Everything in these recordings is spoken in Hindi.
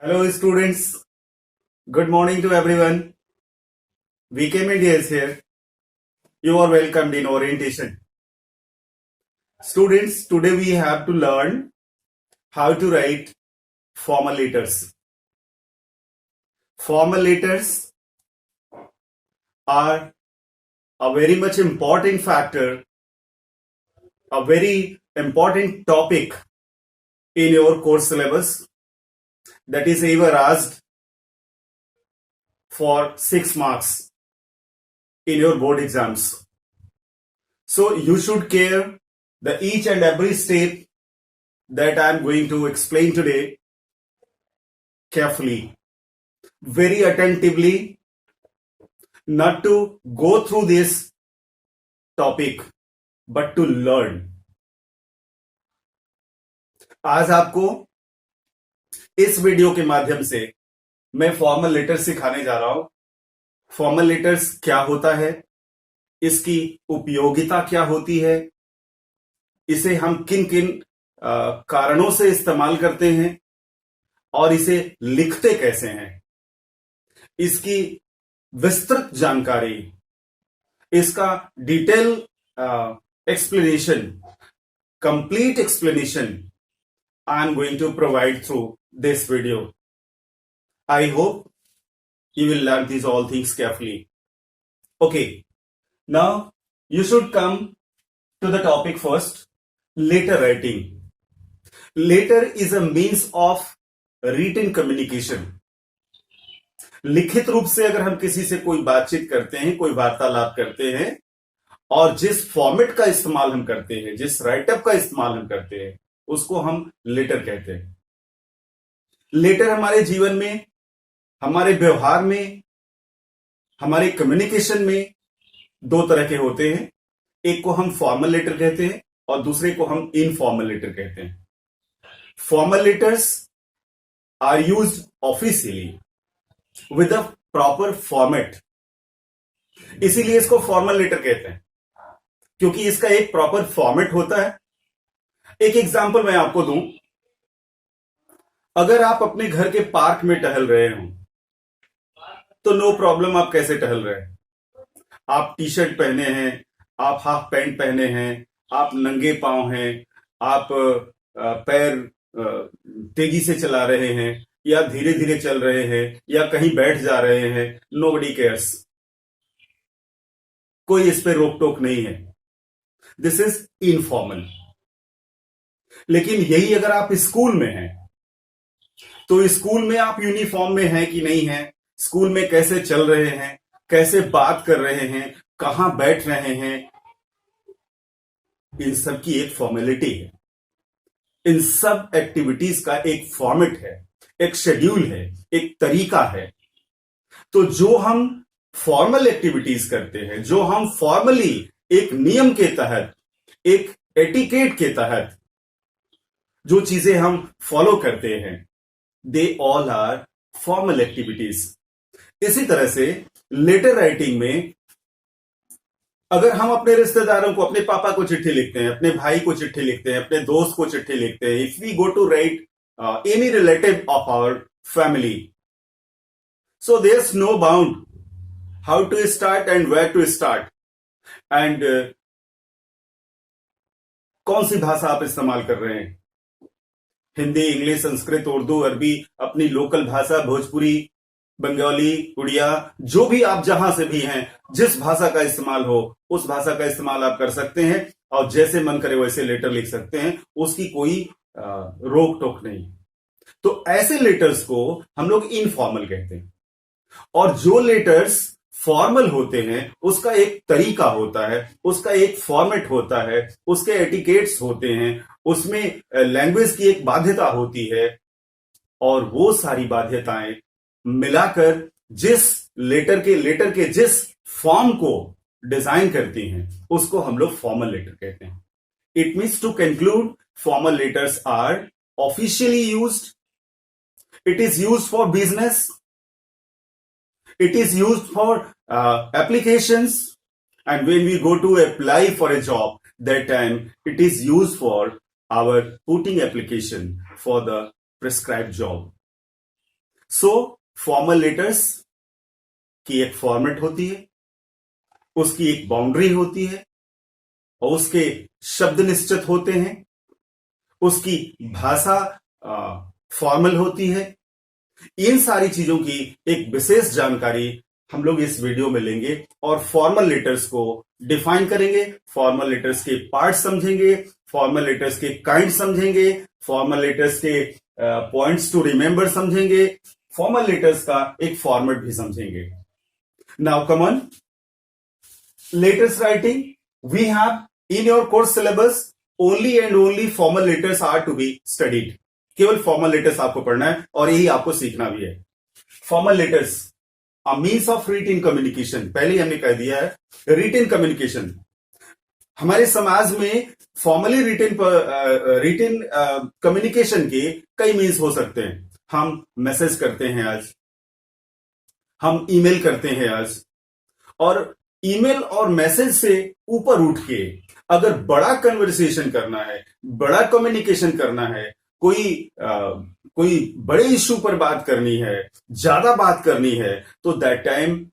Hello, students. Good morning to everyone. VK Media is here. You are welcomed in orientation. Students, today we have to learn how to write formal letters. Formal letters are a very much important factor, a very important topic in your course syllabus that is ever asked for 6 marks in your board exams. So you should care the each and every step that I am going to explain today carefully, very attentively, not to go through this topic but to learn. आज आपको इस वीडियो के माध्यम से मैं फॉर्मल लेटर्स सिखाने जा रहा हूं. फॉर्मल लेटर्स क्या होता है, इसकी उपयोगिता क्या होती है, इसे हम किन किन कारणों से इस्तेमाल करते हैं और इसे लिखते कैसे हैं, इसकी विस्तृत जानकारी, इसका detail explanation, complete explanation I am going to provide through this video. I hope you will learn these all things carefully. Okay, now you should come to the topic first. Letter writing. Letter is a means of written communication. लिखित रूप से अगर हम किसी से कोई बातचीत करते हैं, कोई वार्तालाप करते हैं, और जिस फॉर्मेट का इस्तेमाल हम करते हैं, जिस राइटअप का इस्तेमाल हम करते हैं, उसको हम लेटर कहते हैं. लेटर हमारे जीवन में, हमारे व्यवहार में, हमारे कम्युनिकेशन में दो तरह के होते हैं. एक को हम फॉर्मल लेटर कहते हैं और दूसरे को हम इनफॉर्मल लेटर कहते हैं. Formal letters are used officially with a proper format. इसीलिए इसको फॉर्मल लेटर कहते हैं, क्योंकि इसका एक प्रॉपर फॉर्मेट होता है. एक एग्जाम्पल मैं आपको दूं. अगर आप अपने घर के पार्क में टहल रहे हो तो नो प्रॉब्लम, आप कैसे टहल रहे हैं. आप टी शर्ट पहने हैं, आप हाफ पैंट पहने हैं, आप नंगे पांव हैं, आप पैर तेजी से चला रहे हैं या धीरे धीरे चल रहे हैं या कहीं बैठ जा रहे हैं, नोबडी केयर्स. कोई इस पे रोक टोक नहीं है. This is informal. लेकिन यही अगर आप स्कूल में हैं तो स्कूल में आप यूनिफॉर्म में हैं कि नहीं हैं, स्कूल में कैसे चल रहे हैं, कैसे बात कर रहे हैं, कहां बैठ रहे हैं, इन सब की एक फॉर्मेलिटी है. इन सब एक्टिविटीज का एक फॉर्मेट है, एक शेड्यूल है, एक तरीका है. तो जो हम फॉर्मल एक्टिविटीज करते हैं, जो हम फॉर्मली एक नियम के तहत, एक एटिकेट के तहत जो चीजें हम फॉलो करते हैं, they all are formal activities. इसी तरह से लेटर राइटिंग में अगर हम अपने रिश्तेदारों को, अपने पापा को चिट्ठी लिखते हैं, अपने भाई को चिट्ठी लिखते हैं, अपने दोस्त को चिट्ठी लिखते हैं, if we go to write any relative of our family, so there is no bound how to start and where to start and कौन सी भाषा आप इस्तेमाल कर रहे हैं. हिंदी, इंग्लिश, संस्कृत, उर्दू, अरबी, अपनी लोकल भाषा, भोजपुरी, बंगाली, उड़िया, जो भी आप जहां से भी हैं, जिस भाषा का इस्तेमाल हो उस भाषा का इस्तेमाल आप कर सकते हैं और जैसे मन करे वैसे लेटर लिख सकते हैं. उसकी कोई रोक टोक नहीं. तो ऐसे लेटर्स को हम लोग इनफॉर्मल कहते हैं. और जो लेटर्स फॉर्मल होते हैं उसका एक तरीका होता है, उसका एक फॉर्मेट होता है, उसके एटिकेट्स होते हैं, उसमें लैंग्वेज की एक बाध्यता होती है, और वो सारी बाध्यताएं मिलाकर जिस लेटर के जिस फॉर्म को डिजाइन करती हैं उसको हम लोग फॉर्मल लेटर कहते हैं. It means to conclude, formal letters are officially used. It is used for business. It is used for applications, and when we go to apply for a job, that time it is used for our putting application for the prescribed job. So formal letters की एक फॉर्मेट होती है, उसकी एक बाउंड्री होती है और उसके शब्द निश्चित होते हैं, उसकी भाषा फॉर्मल होती है। इन सारी चीजों की एक विशेष जानकारी हम लोग इस वीडियो में लेंगे और फॉर्मल लेटर्स को डिफाइन करेंगे, फॉर्मल लेटर्स के पार्ट समझेंगे, फॉर्मल लेटर्स के काइंड समझेंगे, फॉर्मल लेटर्स के पॉइंट्स टू रिमेंबर समझेंगे, फॉर्मल लेटर्स का एक फॉर्मेट भी समझेंगे। Now come on, letters writing, we have in your course syllabus only and only formal letters are to be studied. केवल फॉर्मल लेटर्स आपको पढ़ना है और यही आपको सीखना भी है। Formal letters a means of written communication, पहले हमने कह दिया है रिटन कम्युनिकेशन। हमारे समाज में फॉर्मली रिटन कम्युनिकेशन के कई मीन्स हो सकते हैं। हम मैसेज करते हैं आज, हम ईमेल करते हैं आज, और ईमेल और मैसेज से ऊपर उठ के अगर बड़ा कन्वर्सेशन करना है, बड़ा कम्युनिकेशन करना है, कोई बड़े इश्यू पर बात करनी है, ज्यादा बात करनी है, तो that time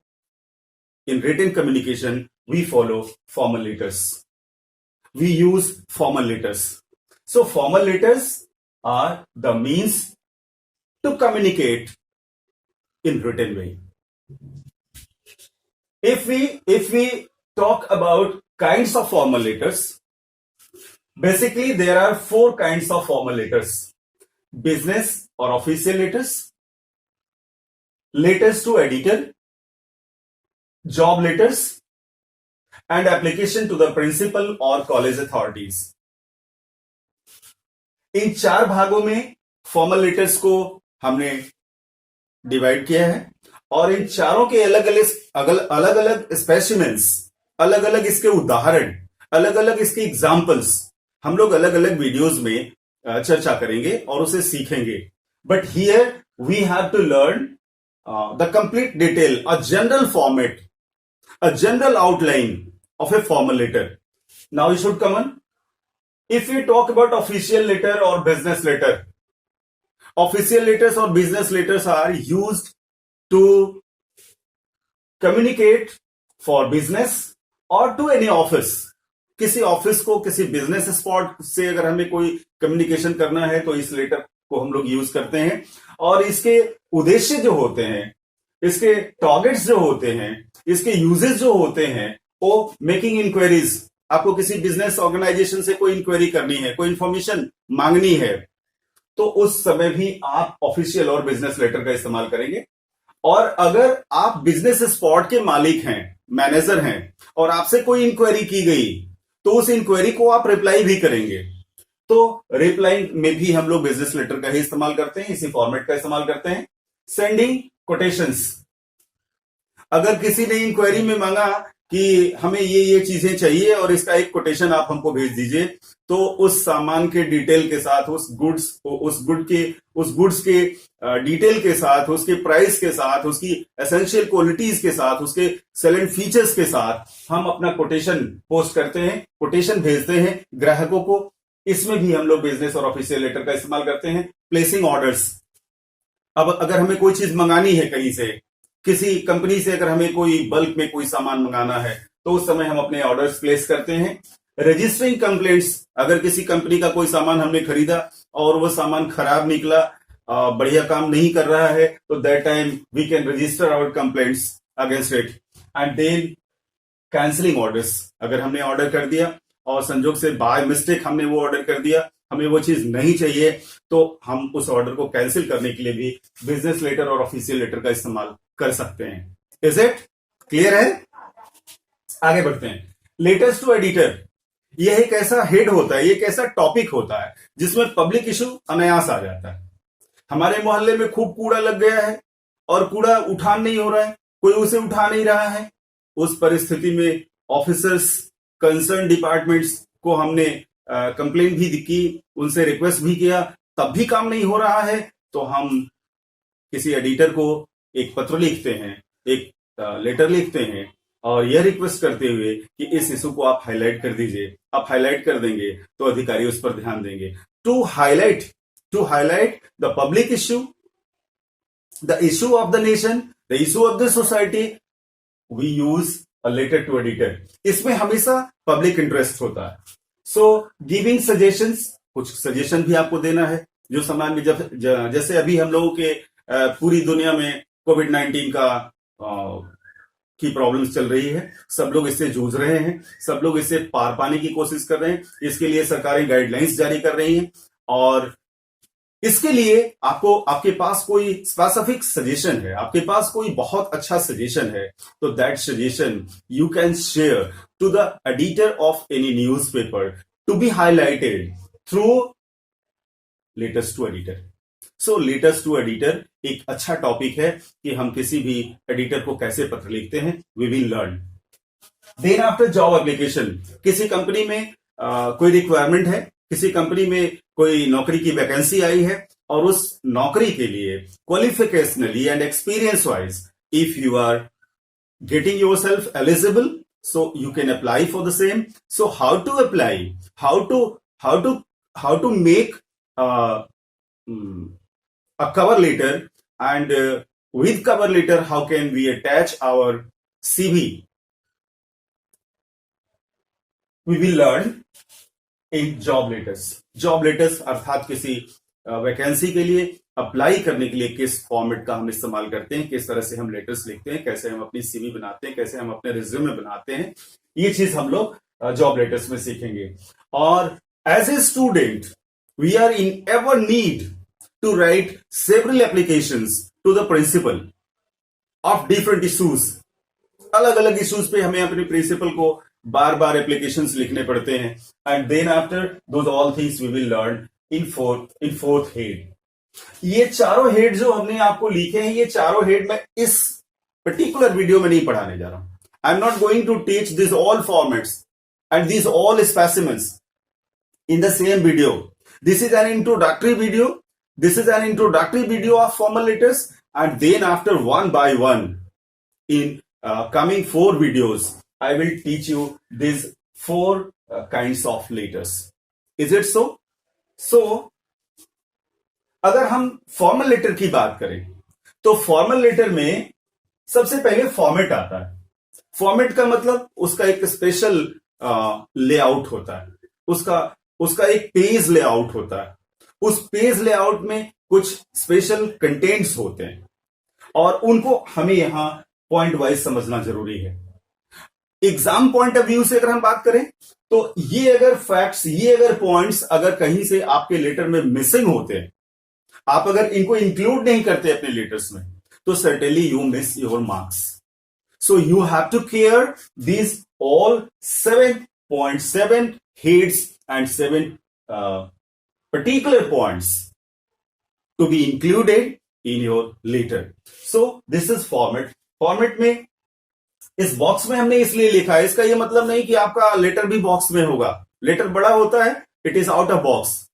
in written communication we follow formal letters, we use formal letters. So formal letters are the means to communicate in written way. If we talk about kinds of formal letters, basically there are 4 kinds of formal letters: business or official letters, letters to editor, job letters, and application to the principal or college authorities. इन 4 भागों में फॉर्मल लेटर्स को हमने डिवाइड किया है और इन चारों के अलग अलग स्पेसिमेंस, अलग अलग इसके उदाहरण, अलग अलग इसके एग्जाम्पल्स हम लोग अलग अलग वीडियोस में चर्चा करेंगे और उसे सीखेंगे। But here we have to learn the complete detail, a general format, a general outline of a formal letter. Now you should common, if you talk about official letter और बिजनेस लेटर, ऑफिशियल लेटर्स और business letters are used to communicate for business or to any office। किसी ऑफिस को, किसी बिजनेस स्पॉट से अगर हमें कोई कम्युनिकेशन करना है तो इस लेटर को हम लोग यूज करते हैं। और इसके उद्देश्य जो होते हैं, इसके टारगेट्स जो होते हैं, इसके यूजेस जो होते हैं, वो मेकिंग इंक्वायरीज। आपको किसी बिजनेस ऑर्गेनाइजेशन से कोई इंक्वायरी करनी है, कोई इंफॉर्मेशन मांगनी है, तो उस समय भी आप ऑफिशियल और बिजनेस लेटर का इस्तेमाल करेंगे। और अगर आप बिजनेस स्पॉट के मालिक हैं, मैनेजर हैं, और आपसे कोई इंक्वायरी की गई तो उस इंक्वायरी को आप रिप्लाई भी करेंगे। तो रिप्लाई में भी हम लोग बिजनेस लेटर का ही इस्तेमाल करते हैं, इसी फॉर्मेट का इस्तेमाल करते हैं। सेंडिंग कोटेशंस, अगर किसी ने इंक्वायरी में मांगा कि हमें ये चीजें चाहिए और इसका एक कोटेशन आप हमको भेज दीजिए, तो उस सामान के डिटेल के साथ, उस गुड्स के डिटेल के साथ, उसके प्राइस के साथ, उसकी एसेंशियल क्वालिटीज के साथ, उसके सेलेंट फीचर्स के साथ हम अपना कोटेशन पोस्ट करते हैं, कोटेशन भेजते हैं ग्राहकों को। इसमें भी हम लोग बिजनेस और ऑफिशियल लेटर का इस्तेमाल करते हैं। प्लेसिंग ऑर्डर्स, अब अगर हमें कोई चीज मंगानी है कहीं से, किसी कंपनी से अगर हमें कोई बल्क में कोई सामान मंगाना है, तो उस समय हम अपने ऑर्डर्स प्लेस करते हैं। रजिस्टरिंग कंप्लेंट्स, अगर किसी कंपनी का कोई सामान हमने खरीदा और वो सामान खराब निकला, बढ़िया काम नहीं कर रहा है, तो that time we can register our complaints against it. And then cancelling orders, अगर हमने ऑर्डर कर दिया और संजोग से बाय मिस्टेक हमने वो ऑर्डर कर दिया, हमें वो चीज नहीं चाहिए, तो हम उस ऑर्डर को कैंसिल करने के लिए भी बिजनेस लेटर और ऑफिशियल लेटर का इस्तेमाल कर सकते हैं। इज इट क्लियर है? आगे बढ़ते हैं। लेटर्स टू एडिटर, यह एक ऐसा हेड होता है, एक ऐसा टॉपिक होता है जिसमें पब्लिक इशू अनायास आ जाता है। हमारे मोहल्ले में खूब कूड़ा लग गया है और कूड़ा उठान नहीं हो रहा है, कोई उसे उठा नहीं रहा है। उस परिस्थिति में ऑफिसर्स, कंसर्न डिपार्टमेंट्स को हमने कंप्लेन भी की, उनसे रिक्वेस्ट भी किया, तब भी काम नहीं हो रहा है, तो हम किसी एडिटर को एक पत्र लिखते हैं, एक लेटर लिखते हैं और यह रिक्वेस्ट करते हुए कि इस इशू को आप हाईलाइट कर दीजिए। आप हाईलाइट कर देंगे तो अधिकारी उस पर ध्यान देंगे। To highlight the public issue the issue of the nation, the issue of the society, we use a letter to editor. इसमें हमेशा पब्लिक इंटरेस्ट होता है. सो गिविंग सजेशंस, कुछ सजेशन भी आपको देना है जो समाज में जैसे अभी हम लोगों के पूरी दुनिया में कोविड-19 का की प्रॉब्लम्स चल रही है. सब लोग इससे जूझ रहे हैं, सब लोग इससे पार पाने की कोशिश कर रहे हैं. इसके लिए सरकारें गाइडलाइंस जारी कर रही हैं और इसके लिए आपके पास कोई स्पेसिफिक सजेशन है, आपके पास कोई बहुत अच्छा सजेशन है, तो that suggestion you can share to the editor of any newspaper to be highlighted through letters to editor. So letters to editor एक अच्छा टॉपिक है कि हम किसी भी एडिटर को कैसे पत्र लिखते हैं. We will learn. Then after job application, किसी कंपनी में कोई रिक्वायरमेंट है, किसी कंपनी में कोई नौकरी की वैकेंसी आई है और उस नौकरी के लिए qualificationally and experience wise if you are getting yourself eligible, so you can apply for the same. So how to apply, how to make a cover letter, and with cover letter how can we attach our CV, we will learn in job letters अर्थात किसी वैकेंसी के लिए अप्लाई करने के लिए किस फॉर्मेट का हम इस्तेमाल करते हैं, किस तरह से हम लेटर्स लिखते हैं, कैसे हम अपनी सीवी बनाते हैं, कैसे हम अपने रिज्यूमे बनाते हैं. ये चीज हम लोग जॉब लेटर्स में सीखेंगे. और as a student we are in ever need to write several applications to the principal of different issues. अलग अलग इश्यूज पे हमें अपने प्रिंसिपल को बार बार एप्लीकेशंस लिखने पड़ते हैं. And then after those all things we will learn in fourth head. ये चारों हेड जो हमने आपको लिखे हैं, ये चारों हेड मैं इस पर्टिकुलर वीडियो में नहीं पढ़ाने जा रहा हूं. I am not going to teach this all formats and this all specimens in the same video. This is an introductory video. This is an introductory video of formal letters, and then after one by one in coming 4 videos I will teach you these 4 kinds of letters. Is it so? So अगर हम फॉर्मल लेटर की बात करें तो फॉर्मल लेटर में सबसे पहले फॉर्मेट आता है. फॉर्मेट का मतलब उसका एक स्पेशल लेआउट होता है, उसका एक पेज लेआउट होता है. उस पेज लेआउट में कुछ स्पेशल कंटेंट्स होते हैं और उनको हमें यहां पॉइंट वाइज समझना जरूरी है. एग्जाम पॉइंट ऑफ व्यू से अगर हम बात करें तो ये अगर फैक्ट्स, ये अगर पॉइंट्स अगर कहीं से आपके लेटर में मिसिंग होते हैं, आप अगर इनको इंक्लूड नहीं करते अपने लेटर्स में, तो certainly you miss your marks. So you have to care this all 7.7 heads and 7 particular points to be included in your letter. So this is format. Format में इस बॉक्स में हमने इसलिए लिखा है, इसका यह मतलब नहीं कि आपका लेटर भी बॉक्स में होगा. लेटर बड़ा होता है, it is out of box.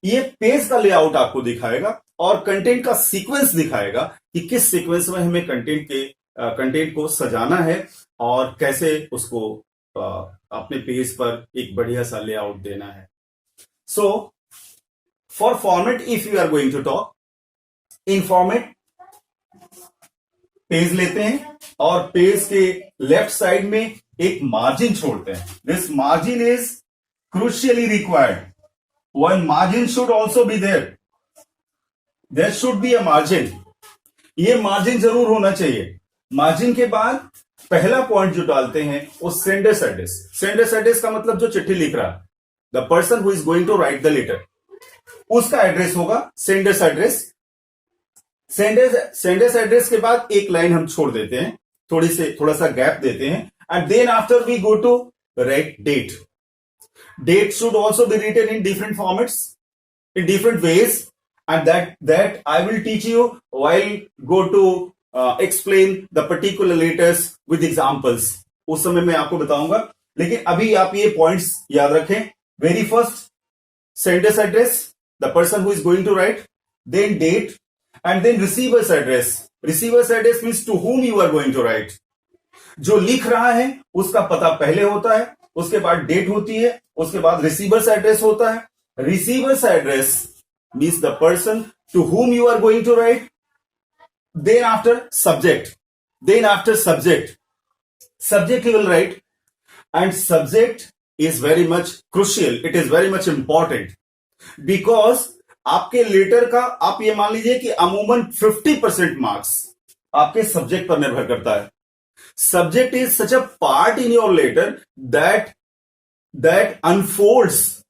ये पेज का लेआउट आपको दिखाएगा और कंटेंट का सीक्वेंस दिखाएगा कि किस सीक्वेंस में हमें कंटेंट को सजाना है और कैसे उसको अपने पेज पर एक बढ़िया सा लेआउट देना है. So for format if you are going to talk in format, page लेते हैं और पेज के लेफ्ट साइड में एक मार्जिन छोड़ते हैं. This margin is crucially required. One margin should also be there. There should be a margin. ये मार्जिन जरूर होना चाहिए. मार्जिन के बाद पहला पॉइंट जो डालते हैं वो सेंडर्स एड्रेस. सेंडर्स एड्रेस का मतलब जो चिट्ठी लिख रहा है, the person who is going to write the letter, उसका एड्रेस होगा सेंडर्स एड्रेस. सेंडर्स एड्रेस के बाद एक लाइन हम छोड़ देते हैं, थोड़ा सा गैप देते हैं, and then after we go to write date. Date should also be written in different formats, in different ways, and that I will teach you while go to explain the particular letters with examples. उस समय मैं आपको बताऊंगा, लेकिन अभी आप ये पॉइंट्स याद रखें. Very first sender's address, the person who is going to write, then date, and then receiver's address. Receiver's address means to whom you are going to write. जो लिख रहा है उसका पता पहले होता है, उसके बाद डेट होती है, उसके बाद receiver's address होता है. Receiver's address means the person to whom you are going to write, then after subject, subject you will write, and subject is very much crucial, it is very much important, because आपके लेटर का आप ये मान लीजिए कि अमूमन 50% मार्क्स आपके सब्जेक्ट पर निर्भर करता है. Subject is such a part in your letter that unfolds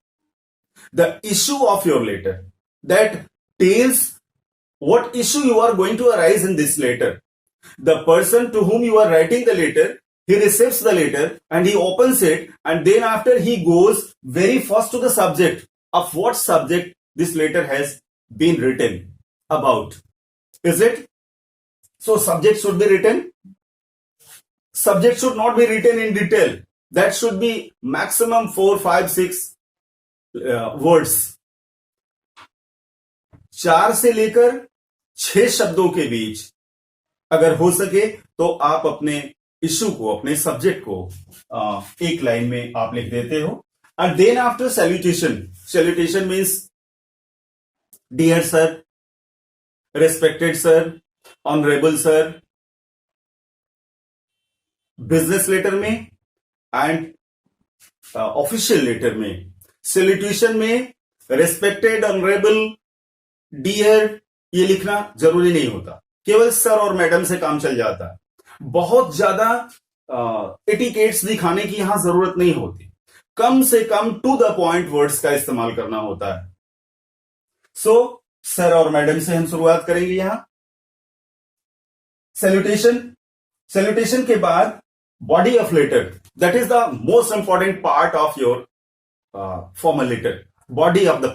the issue of your letter, that tells what issue you are going to arise in this letter. The person to whom you are writing the letter, he receives the letter and he opens it, and then after he goes very first to the subject of what subject this letter has been written about. Is it? So subject should be written. Subject should not be written in detail. That should be maximum 4, 5, 6 words. 4 से लेकर 6 शब्दों के बीच अगर हो सके तो आप अपने इशू को, अपने सब्जेक्ट को एक लाइन में आप लिख देते हो. And then after salutation means dear sir, respected sir, honorable sir. Business letter में एंड ऑफिशियल लेटर में सैल्यूटेशन में रेस्पेक्टेड, ऑनरेबल, डियर ये लिखना जरूरी नहीं होता. केवल सर और मैडम से काम चल जाता है. बहुत ज्यादा एटिकेट्स दिखाने की यहां जरूरत नहीं होती. कम से कम टू द पॉइंट वर्ड्स का इस्तेमाल करना होता है. सो सर और मैडम से हम शुरुआत करेंगे. यहां सैल्यूटेशन के बाद body of letter, that is the most important part of your formal letter. Body of the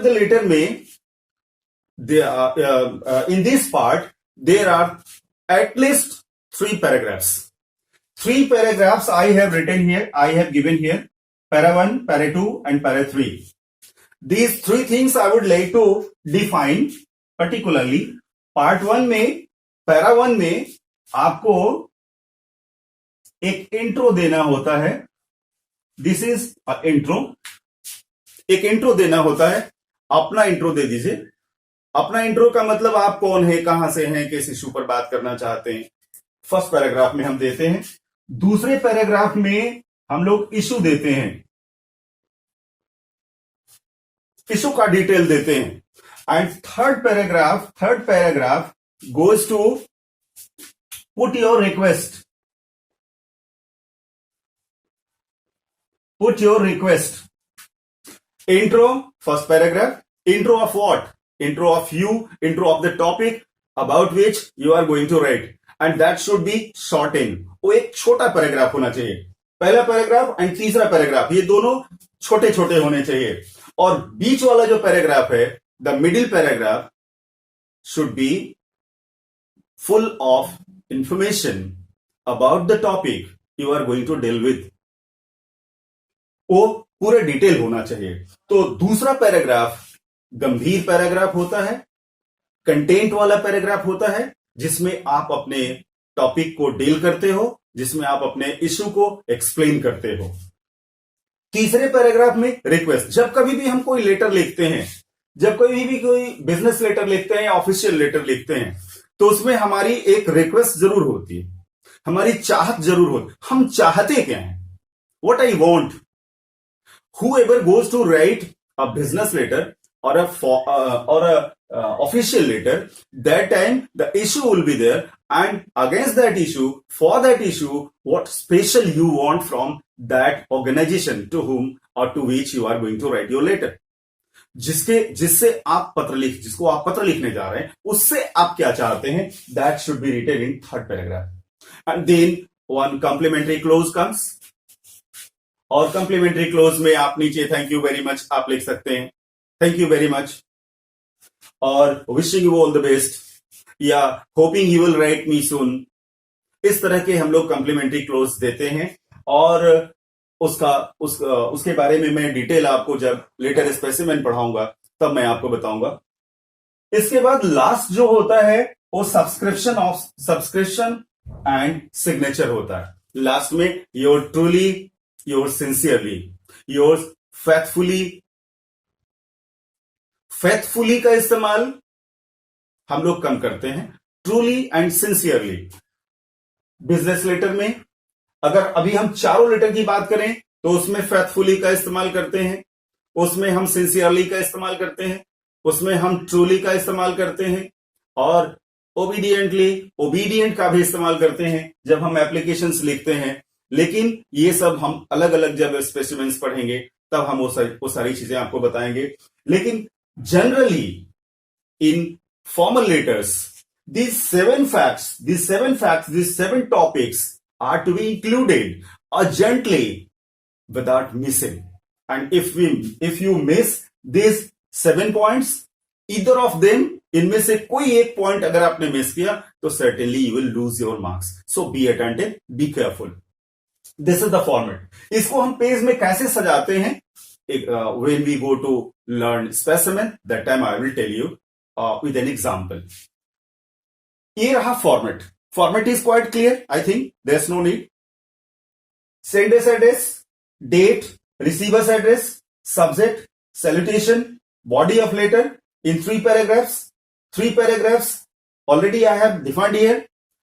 letter में in this part there are at least 3 paragraphs. 3 paragraphs I have written here, I have given here, para 1, para 2 and para 3. These 3 things I would like to define particularly. Part 1 में, para 1 में आपको एक इंट्रो देना होता है. This is intro. एक इंट्रो देना होता है. अपना इंट्रो दे दीजिए. अपना इंट्रो का मतलब आप कौन है, कहां से हैं, किस इशू पर बात करना चाहते हैं. फर्स्ट पैराग्राफ में हम देते हैं. दूसरे पैराग्राफ में हम लोग इशू देते हैं, इशू का डिटेल देते हैं. And third paragraph goes to put your request. Intro, first paragraph. Intro of what? Intro of you, intro of the topic about which you are going to write. And that should be shortened. वो एक छोटा पैराग्राफ होना चाहिए. पहला पैराग्राफ एंड तीसरा पैराग्राफ ये दोनों छोटे छोटे होने चाहिए. और बीच वाला जो पैराग्राफ है, the middle paragraph should be full of information about the topic you are going to deal with. वो पूरा डिटेल होना चाहिए. तो दूसरा पैराग्राफ गंभीर पैराग्राफ होता है, कंटेंट वाला पैराग्राफ होता है, जिसमें आप अपने टॉपिक को डील करते हो, जिसमें आप अपने इशू को एक्सप्लेन करते हो. तीसरे पैराग्राफ में रिक्वेस्ट. जब कभी भी हम कोई लेटर लिखते हैं, जब कभी भी कोई बिजनेस लेटर लिखते हैं या ऑफिशियल लेटर लिखते हैं, तो उसमें हमारी एक रिक्वेस्ट जरूर होती है, हमारी चाहत जरूर होती. हम चाहते क्या हैं? What I want. Whoever goes to write a business letter or a official letter, that time the issue will be there, and against that issue, for that issue, what special you want from that organization to whom or to which you are going to write your letter. जिसको आप पत्र लिखने जा रहे हैं, उससे आप क्या चाहते हैं, that should be written in third paragraph. And then one complimentary clause comes. और कॉम्प्लीमेंट्री क्लोज में आप नीचे थैंक यू वेरी मच आप लिख सकते हैं. थैंक यू वेरी मच और wishing you all the best या hoping you will write me soon. इस तरह के हम लोग कॉम्प्लीमेंट्री क्लोज देते हैं. और उसके बारे में मैं डिटेल आपको जब लेटर स्पेसिमेन पढ़ाऊंगा तब मैं आपको बताऊंगा. इसके बाद लास्ट जो होता है वो सब्सक्रिप्शन एंड सिग्नेचर होता है. लास्ट में your truly, yours sincerely, yours faithfully, faithfully का इस्तेमाल हम लोग कम करते हैं, truly and sincerely. Business letter में अगर अभी हम चारों लेटर की बात करें तो उसमें फेथफुली का इस्तेमाल करते हैं, उसमें हम सिंसियरली का इस्तेमाल करते हैं, उसमें हम ट्रूली का इस्तेमाल करते हैं, और ओबीडियंटली, ओबीडियंट का भी इस्तेमाल करते हैं जब हम एप्लीकेशंस लिखते हैं। लेकिन ये सब हम अलग अलग जब स्पेसिमेंस पढ़ेंगे तब हम वो सारी चीजें आपको बताएंगे। लेकिन generally in formal letters, these seven topics are to be included urgently without missing. And if you miss these 7 points, either of them, इनमें से कोई एक पॉइंट अगर आपने मिस किया तो certainly you will lose your marks. So be attentive, be careful. This is the format. इसको हम पेज में कैसे सजाते हैं? When we go to learn specimen, that time I will tell you with an example. ये रहा format. Format is quite clear, I think there is no need. Sender's address, date, receiver's address, subject, salutation, body of letter in 3 paragraphs. 3 paragraphs already I have defined here,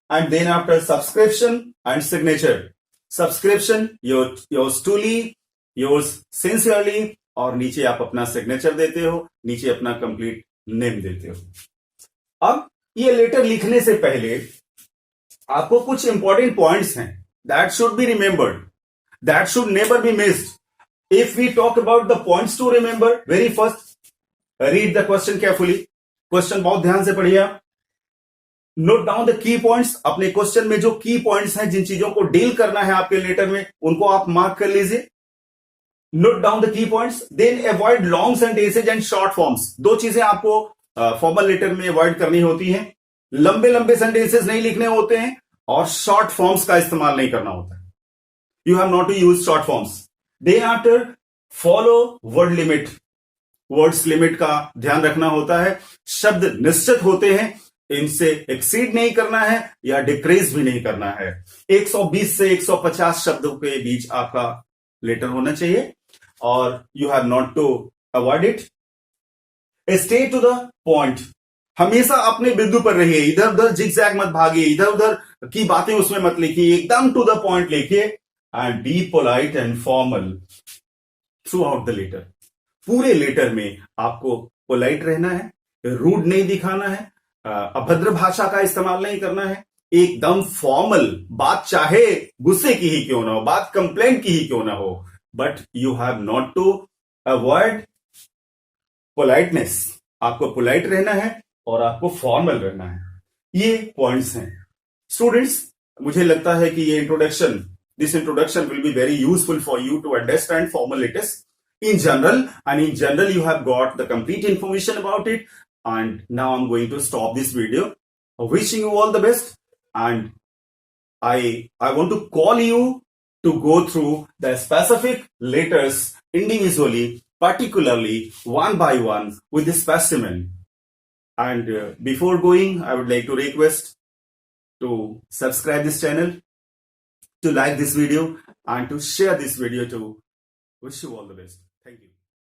and then after subscription and signature. Subscription yours truly, yours sincerely, और नीचे आप अपना सिग्नेचर देते हो, नीचे अपना कंप्लीट नेम देते हो। अब ये लेटर लिखने से पहले आपको कुछ इंपॉर्टेंट पॉइंट्स हैं that should be remembered, that should never be missed. If we talk about the points to remember, very first read the question carefully. Question बहुत ध्यान से पढ़िए आप। Note down the key points. अपने क्वेश्चन में जो की पॉइंट्स हैं, जिन चीजों को डील करना है आपके लेटर में, उनको आप मार्क कर लीजिए। Note down the key points, then avoid long sentences and short forms. दो चीजें आपको फॉर्मल लेटर में अवॉइड करनी होती हैं। लंबे लंबे सेंटेंसेस नहीं लिखने होते हैं और शॉर्ट फॉर्म्स का इस्तेमाल नहीं करना होता है। You have not to use short forms. Then after follow word limit. Words limit का ध्यान रखना होता है। शब्द निश्चित होते हैं, इनसे एक्सीड नहीं करना है या डिक्रीज भी नहीं करना है। 120 से 150 शब्दों के बीच आपका लेटर होना चाहिए, और you have not to avoid it. Stay to the point. हमेशा अपने बिंदु पर रहिए, इधर उधर जिगजैग मत भागिए, इधर उधर की बातें उसमें मत लिखिए, एकदम टू द पॉइंट लिखिए। And be polite and formal throughout the letter. पूरे लेटर में आपको पोलाइट रहना है, रूड नहीं दिखाना है, अभद्र भाषा का इस्तेमाल नहीं करना है, एकदम फॉर्मल। बात चाहे गुस्से की ही क्यों ना हो, बात कंप्लेंट की ही क्यों ना हो, but you have not to avoid politeness. आपको पोलाइट रहना है और आपको फॉर्मल रहना है। ये पॉइंट्स हैं स्टूडेंट्स। मुझे लगता है कि ये this introduction will be very useful for you to understand formal letters in general, and in general you have got the complete information about it. And now I'm going to stop this video, wishing you all the best, and I want to call you to go through the specific letters individually, particularly one by one with the specimen. And before going, I would like to request to subscribe this channel, to like this video, and to share this video. To wish you all the best.